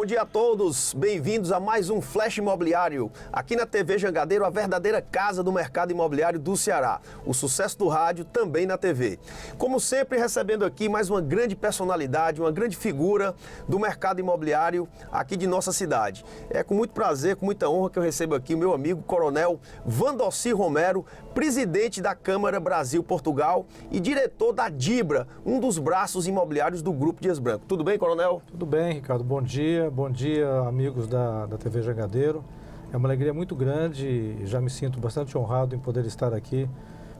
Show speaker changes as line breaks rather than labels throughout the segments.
Bom dia a todos, bem-vindos a mais um Flash Imobiliário. Aqui na TV Jangadeiro, a verdadeira casa do mercado imobiliário do Ceará. O sucesso do rádio também na TV. Como sempre, recebendo aqui mais uma grande personalidade, uma grande figura do mercado imobiliário aqui de nossa cidade. É com muito prazer, com muita honra que eu recebo aqui o meu amigo Coronel Vandossi Romero, presidente da Câmara Brasil-Portugal e diretor da Dibra, um dos braços imobiliários do Grupo Dias Branco. Tudo bem, Coronel?
Tudo bem, Ricardo. Bom dia, amigos da TV Jangadeiro. É uma alegria muito grande e já me sinto bastante honrado em poder estar aqui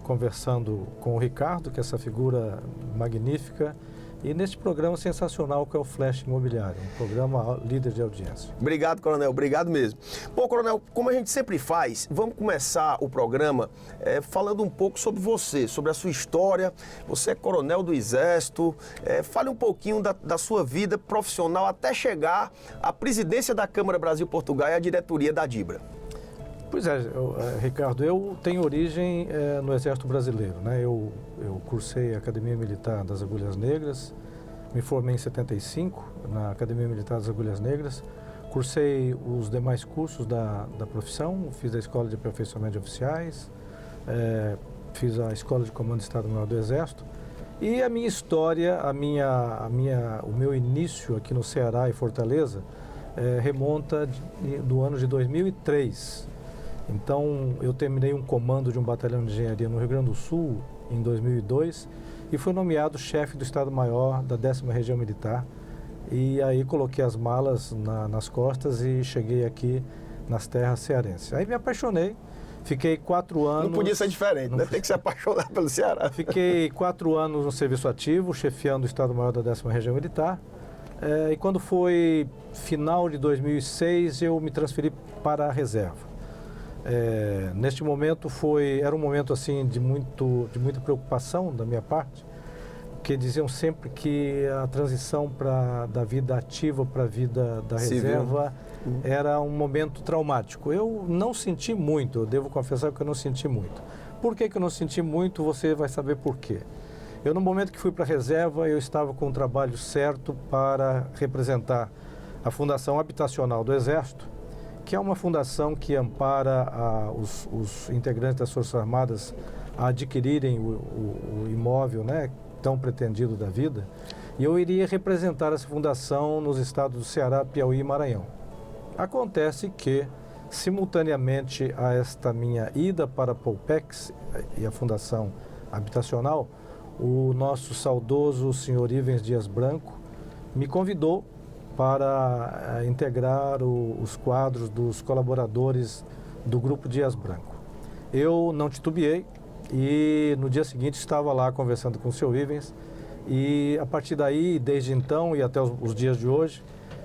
conversando com o Ricardo, que é essa figura magnífica, e neste programa sensacional que é o Flash Imobiliário, um programa líder de audiência.
Obrigado, Coronel, obrigado mesmo. Bom, Coronel, como a gente sempre faz, vamos começar o programa falando um pouco sobre você, sobre a sua história. Você é coronel do Exército, fale um pouquinho da sua vida profissional até chegar à presidência da Câmara Brasil-Portugal e à diretoria da Dibra.
Pois é, Ricardo, eu tenho origem no Exército Brasileiro, né? Eu cursei a Academia Militar das Agulhas Negras, me formei em 75 na Academia Militar das Agulhas Negras, cursei os demais cursos da profissão, fiz a Escola de Aperfeiçoamento de Oficiais, fiz a Escola de Comando de Estado-Maior do Exército, e a minha história, o meu início aqui no Ceará e Fortaleza remonta do ano de 2003. Então, eu terminei um comando de um batalhão de engenharia no Rio Grande do Sul em 2002 e fui nomeado chefe do Estado-Maior da 10ª Região Militar. E aí coloquei as malas nas costas e cheguei aqui nas terras cearenses. Aí me apaixonei, fiquei 4 anos...
Não podia ser diferente, né? Tem que se apaixonar pelo Ceará.
Fiquei 4 anos no serviço ativo, chefiando o Estado-Maior da 10ª Região Militar. E quando foi final de 2006, eu me transferi para a reserva. Neste momento era um momento assim de muita preocupação da minha parte, porque diziam sempre que a transição da vida ativa para a vida da reserva era um momento traumático. Eu não senti muito, eu devo confessar que eu não senti muito. Por que eu não senti muito? Você vai saber por quê. Eu, no momento que fui para a reserva, eu estava com o trabalho certo para representar a Fundação Habitacional do Exército, que é uma fundação que ampara os integrantes das Forças Armadas a adquirirem o imóvel, né, tão pretendido da vida, e eu iria representar essa fundação nos estados do Ceará, Piauí e Maranhão. Acontece que, simultaneamente a esta minha ida para a Polpex e a Fundação Habitacional, o nosso saudoso senhor Ivens Dias Branco me convidou para integrar os quadros dos colaboradores do Grupo Dias Branco. Eu não titubeei e no dia seguinte estava lá conversando com o seu Ivens e a partir daí, desde então e até os dias de hoje,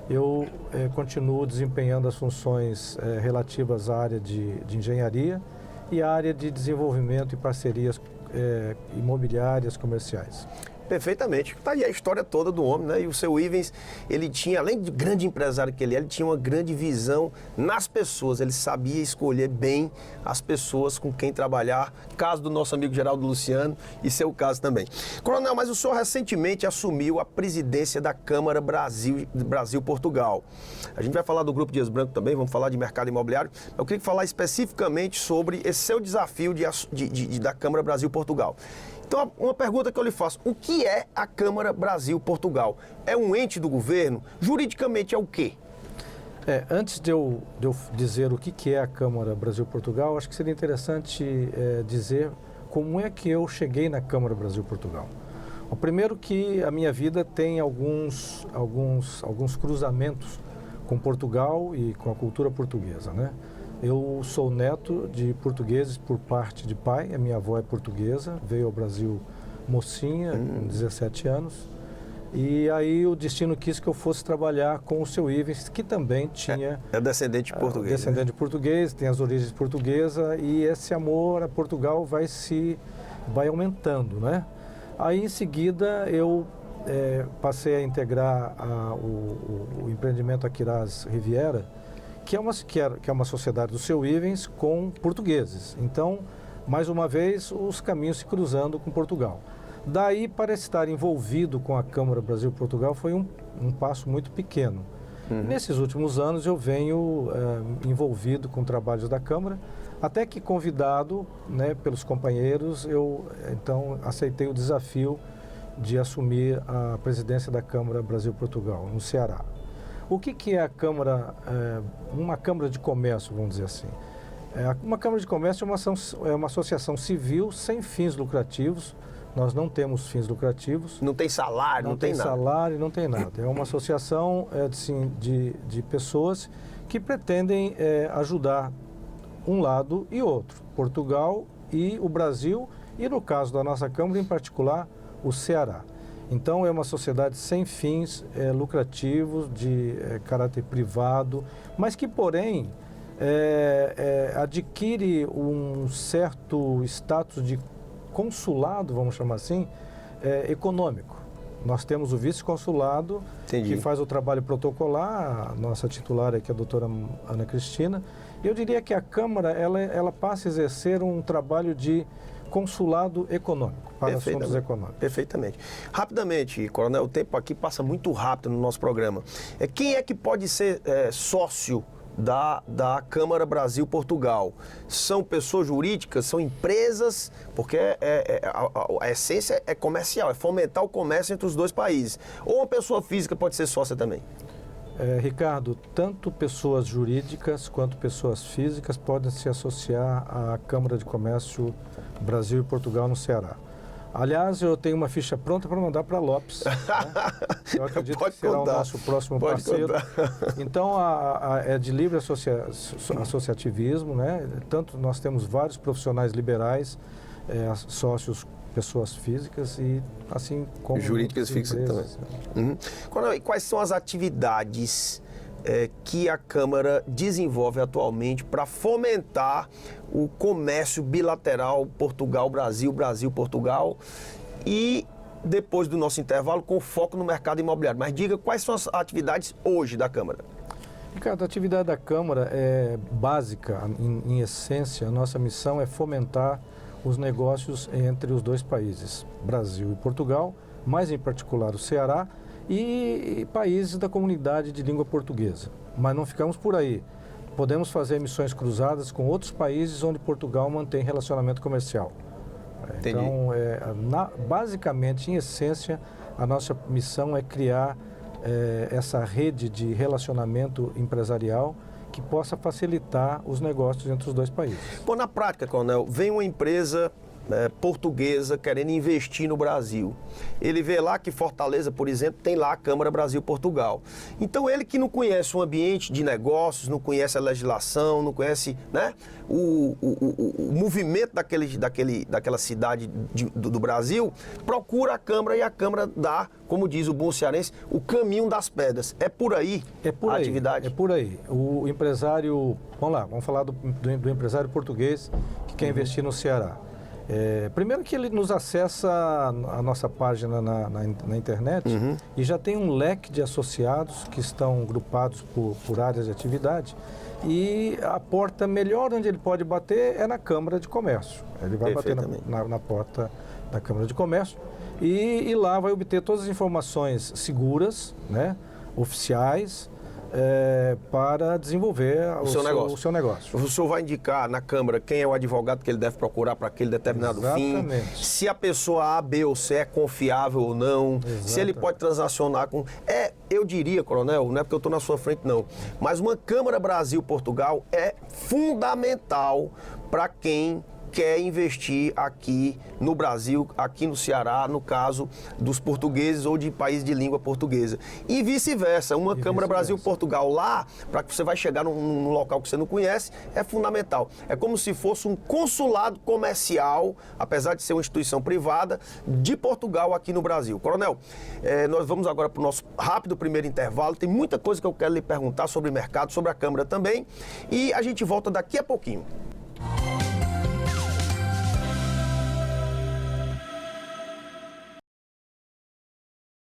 eu continuo desempenhando as funções relativas à área de engenharia e à área de desenvolvimento e parcerias imobiliárias comerciais.
Perfeitamente. Está aí a história toda do homem, né? E o seu Ivens, ele tinha, além de grande empresário que ele tinha uma grande visão nas pessoas. Ele sabia escolher bem as pessoas com quem trabalhar. Caso do nosso amigo Geraldo Luciano e seu caso também. Coronel, mas o senhor recentemente assumiu a presidência da Câmara Brasil-Portugal. A gente vai falar do Grupo Dias Branco também, vamos falar de mercado imobiliário. Eu queria falar especificamente sobre esse seu desafio da Câmara Brasil-Portugal. Então, uma pergunta que eu lhe faço, o que é a Câmara Brasil-Portugal? É um ente do governo? Juridicamente é o quê?
Antes de eu dizer o que é a Câmara Brasil-Portugal, acho que seria interessante dizer como é que eu cheguei na Câmara Brasil-Portugal. O primeiro que a minha vida tem alguns cruzamentos com Portugal e com a cultura portuguesa, né? Eu sou neto de portugueses por parte de pai, a minha avó é portuguesa, veio ao Brasil mocinha, com 17 anos, e aí o destino quis que eu fosse trabalhar com o seu Ivens, que também tinha...
É descendente de português.
Descendente de português, tem as origens portuguesas, e esse amor a Portugal vai aumentando, né? Aí em seguida eu passei a integrar o empreendimento Aquiraz Riviera, que é uma sociedade do seu Ivens com portugueses. Então, mais uma vez, os caminhos se cruzando com Portugal. Daí, para estar envolvido com a Câmara Brasil-Portugal, foi um passo muito pequeno. Nesses últimos anos eu venho envolvido com trabalhos da Câmara, até que convidado, né, pelos companheiros, eu então aceitei o desafio de assumir a presidência da Câmara Brasil-Portugal, no Ceará. O que é a Câmara, uma Câmara de Comércio, vamos dizer assim? Uma Câmara de Comércio é uma associação civil sem fins lucrativos. Nós não temos fins lucrativos.
Não tem salário, não tem nada.
Não tem salário, não tem nada. É uma associação de pessoas que pretendem ajudar um lado e outro, Portugal e o Brasil, e no caso da nossa Câmara em particular, o Ceará. Então é uma sociedade sem fins lucrativos, de caráter privado, mas que porém adquire um certo status de consulado, vamos chamar assim, econômico. Nós temos o vice-consulado, que faz o trabalho protocolar, a nossa titular aqui, a doutora Ana Cristina. Eu diria que a Câmara, ela passa a exercer um trabalho de consulado econômico, para assuntos econômicos.
Perfeitamente. Rapidamente, Coronel, o tempo aqui passa muito rápido no nosso programa. Quem é que pode ser sócio da Câmara Brasil-Portugal? São pessoas jurídicas, são empresas, porque a essência é comercial, é fomentar o comércio entre os dois países. Ou uma pessoa física pode ser sócia também?
Ricardo, tanto pessoas jurídicas quanto pessoas físicas podem se associar à Câmara de Comércio Brasil e Portugal no Ceará. Aliás, eu tenho uma ficha pronta para mandar para Lopes. Né? Eu acredito que será o nosso próximo parceiro. Então, é de livre associativismo, né? Tanto nós temos vários profissionais liberais, sócios, pessoas físicas e assim como
jurídicas fixas também. E quais são as atividades que a Câmara desenvolve atualmente para fomentar o comércio bilateral Portugal-Brasil, Brasil-Portugal, e depois do nosso intervalo com foco no mercado imobiliário? Mas diga quais são as atividades hoje da Câmara.
Ricardo, a atividade da Câmara é básica, em essência. A nossa missão é fomentar os negócios entre os dois países, Brasil e Portugal, mais em particular o Ceará, e países da comunidade de língua portuguesa. Mas não ficamos por aí. Podemos fazer missões cruzadas com outros países onde Portugal mantém relacionamento comercial.
Entendi.
Então, basicamente, em essência, a nossa missão é criar essa rede de relacionamento empresarial que possa facilitar os negócios entre os dois países.
Bom, na prática, Coronel, vem uma empresa portuguesa querendo investir no Brasil. Ele vê lá que Fortaleza, por exemplo, tem lá a Câmara Brasil-Portugal. Então, ele que não conhece o ambiente de negócios, não conhece a legislação, não conhece, né, o movimento daquela cidade do Brasil, procura a Câmara e a Câmara dá, como diz o bom cearense, o caminho das pedras. É por aí a atividade?
É por aí. O empresário, vamos falar do empresário português que quer investir no Ceará. Primeiro que ele nos acessa a nossa página na internet e já tem um leque de associados que estão grupados por áreas de atividade, e a porta melhor onde ele pode bater é na Câmara de Comércio. Ele vai bater na porta da Câmara de Comércio e lá vai obter todas as informações seguras, né, oficiais, para desenvolver o seu negócio.
O senhor vai indicar na Câmara quem é o advogado que ele deve procurar para aquele determinado fim, se a pessoa A, B ou C é confiável ou não, Exatamente. Se ele pode transacionar com... Eu diria, Coronel, não é porque eu estou na sua frente não, mas uma Câmara Brasil-Portugal é fundamental para quem quer investir aqui no Brasil, aqui no Ceará, no caso dos portugueses ou de país de língua portuguesa. E vice-versa, uma Câmara Brasil-Portugal lá, para que você vai chegar num local que você não conhece, é fundamental. É como se fosse um consulado comercial, apesar de ser uma instituição privada, de Portugal aqui no Brasil. Coronel, nós vamos agora para o nosso rápido primeiro intervalo. Tem muita coisa que eu quero lhe perguntar sobre o mercado, sobre a Câmara também, e a gente volta daqui a pouquinho.